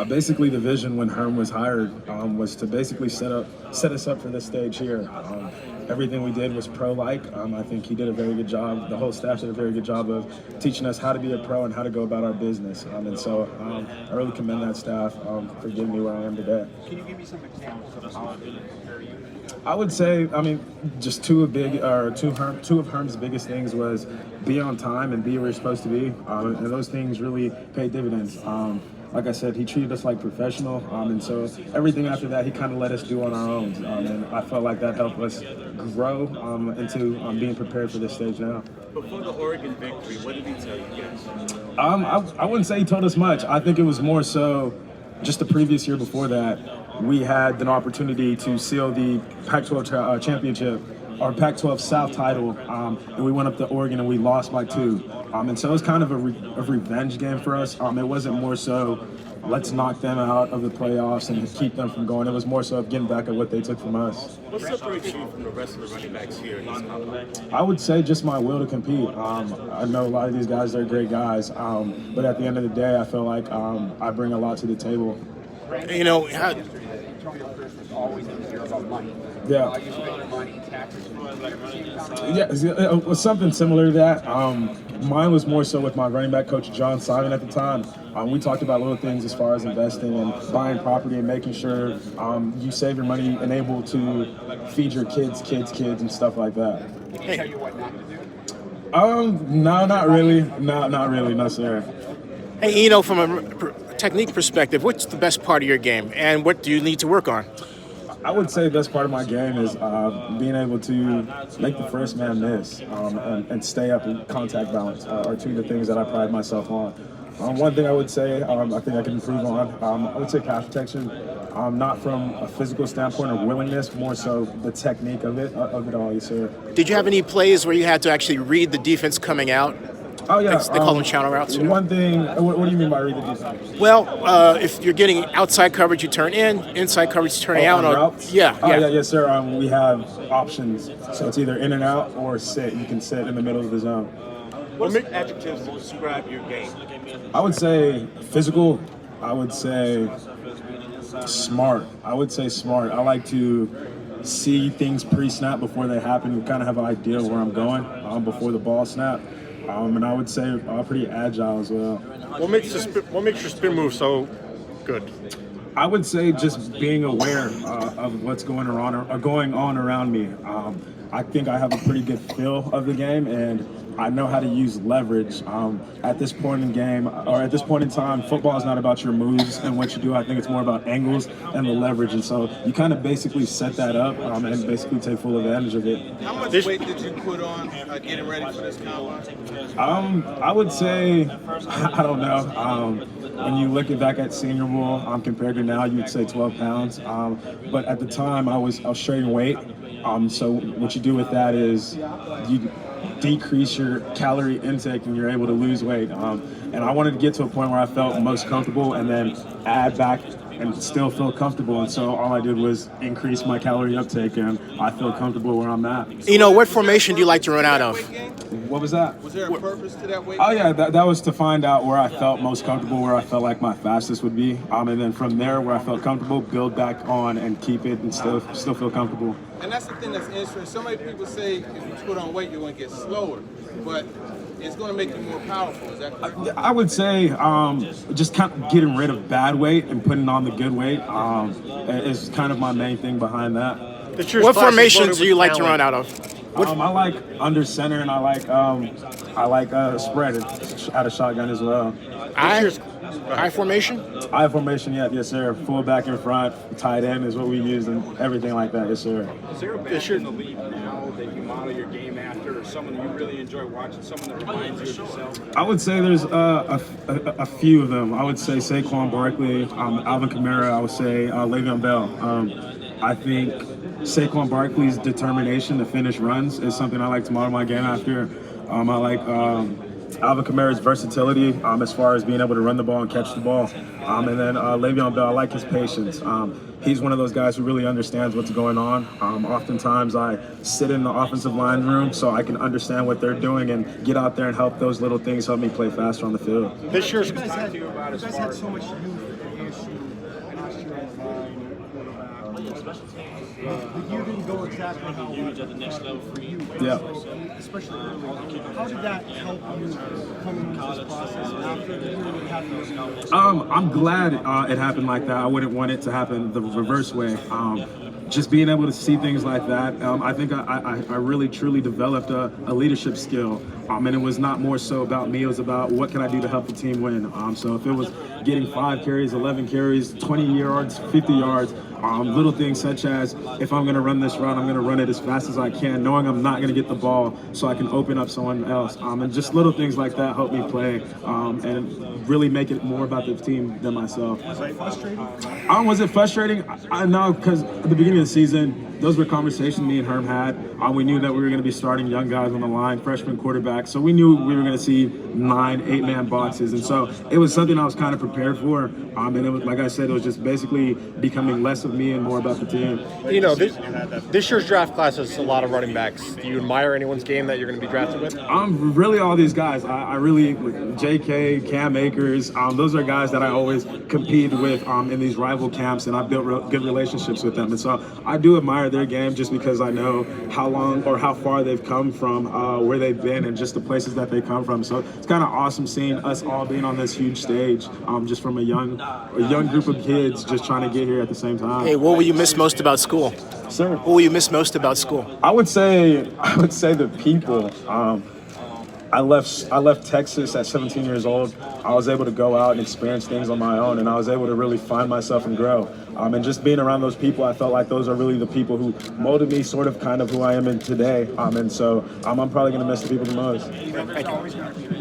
Basically, the vision when Herm was hired was to basically set us up for this stage here. Everything we did was pro-like. I think he did a very good job. The whole staff did a very good job of teaching us how to be a pro and how to go about our business. And so I really commend that staff for getting me where I am today. Can you give me some examples of how they prepare you? I would say, just two of Herm's biggest things was be on time and be where you're supposed to be, and those things really pay dividends. Like I said, he treated us like professional, and so everything after that he kind of let us do on our own, and I felt like that helped us grow into being prepared for this stage now. Before the Oregon victory, what did he tell you guys? I wouldn't say he told us much. I think it was more so just the previous year before that, we had an opportunity to seal the Pac-12 championship, or Pac-12 South title, and we went up to Oregon and we lost by 2. And so it was kind of a revenge game for us. It wasn't more so let's knock them out of the playoffs and keep them from going. It was more so of getting back at what they took from us. What separates you from the rest of the running backs here in East College? I would say just my will to compete. I know a lot of these guys, they're great guys, but at the end of the day, I feel like I bring a lot to the table. You know, Always in fear about money. Yeah. You spend your money, taxes. Yeah, it was something similar to that. Mine was more so with my running back coach, John Simon, at the time. We talked about little things as far as investing and buying property and making sure you save your money and able to feed your kids, and stuff like that. Did he tell you what not to do? No, not really. Not really, no, sir. hey, you know, from a technique perspective, what's the best part of your game, and what do you need to work on? I would say the best part of my game is being able to make the first man miss and stay up in contact balance are two of the things that I pride myself on. One thing I would say I think I can improve on, I would say pass protection, not from a physical standpoint or willingness, more so the technique of it all, yes, sir. Did you have any plays where you had to actually read the defense coming out? Oh, yeah. They call them channel routes. You know? One thing, what do you mean by read the defense? Well, if you're getting outside coverage, you turn in. Inside coverage, you turn out. Routes? Yeah. Yes, sir. We have options, so it's either in and out or sit. You can sit in the middle of the zone. What adjectives to describe your game? I would say physical. I would say smart. I I like to see things pre-snap before they happen. You kind of have an idea of where I'm going before the ball snap. And I would say I'm pretty agile as well. What makes your spin move so good? I would say just being aware of what's going on around me. I think I have a pretty good feel of the game, and I know how to use leverage. At this point in game, or at this point in time, football is not about your moves and what you do. I think it's more about angles and the leverage. And so you kind of basically set that up and basically take full advantage of it. How much weight did you put on getting ready for this combine? I would say, I don't know. When you look back at Senior Bowl compared to now, you'd say 12 pounds. But at the time, I was trading weight. So what you do with that is you decrease your calorie intake and you're able to lose weight. And I wanted to get to a point where I felt most comfortable and then add back and still feel comfortable. And so all I did was increase my calorie uptake, and I feel comfortable where I'm at. You know, what formation do you like to run out of? What was that? Was there a purpose to that weight? Oh yeah, that was to find out where I felt most comfortable, where I felt like my fastest would be, and then from there, where I felt comfortable, build back on and keep it and still feel comfortable. And that's the thing that's interesting. So many people say if you put on weight, you're going to get slower, but it's going to make you more powerful. Is that correct? I would say just kind of getting rid of bad weight and putting on the good weight is kind of my main thing behind that. What formations do you like to run out of? I like under center, and I like spread out of shotgun as well. I formation? I formation, yeah, yes sir. Full back in front, tight end is what we use, and everything like that, yes sir. Is there a back in the league now that you model your game after, or someone you really enjoy watching, someone that reminds you of yourself? I would say there's a few of them. I would say Saquon Barkley, Alvin Kamara. I would say Le'Veon Bell. I think Saquon Barkley's determination to finish runs is something I like to model my game after. I like Alvin Kamara's versatility as far as being able to run the ball and catch the ball. And then Le'Veon Bell, I like his patience. He's one of those guys who really understands what's going on. Oftentimes I sit in the offensive line room so I can understand what they're doing and get out there and help those little things help me play faster on the field. This year's You guys had so much youth at ASU last year on the line, quarterback. The year didn't go exactly how for you. Yeah. Especially early. How did that help you coming into this process after the year that happened? I'm glad it happened like that. I wouldn't want it to happen the reverse way. Just being able to see things like that, I think I really truly developed a leadership skill. And it was not more so about me, it was about what can I do to help the team win. So if it was getting 5 carries, 11 carries, 20 yards, 50 yards, little things such as if I'm going to run this route, I'm going to run it as fast as I can, knowing I'm not going to get the ball so I can open up someone else. And just little things like that help me play and really make it more about the team than myself. Was it frustrating? Was it frustrating? I know, because at the beginning of the season, those were conversations me and Herm had. We knew that we were going to be starting young guys on the line, freshman quarterbacks. So we knew we were going to see 9, 8-man boxes. And so it was something I was kind of prepared for. And it was, like I said, it was just basically becoming less of me and more about the team. You know, this year's draft class is a lot of running backs. Do you admire anyone's game that you're going to be drafted with? Really all these guys. I really, JK, Cam Akers, those are guys that I always compete with in these rival camps, and I built good relationships with them. And so I do admire their game just because I know how long or how far they've come from where they've been and just the places that they come from. So it's kind of awesome seeing us all being on this huge stage just from a young group of kids just trying to get here at the same time. Hey, what will you miss most about school? Sir, What will you miss most about school? I would say the people. I left Texas at 17 years old. I was able to go out and experience things on my own, and I was able to really find myself and grow. And just being around those people, I felt like those are really the people who molded me sort of kind of who I am in today. And so I'm probably going to miss the people the most. Thank you.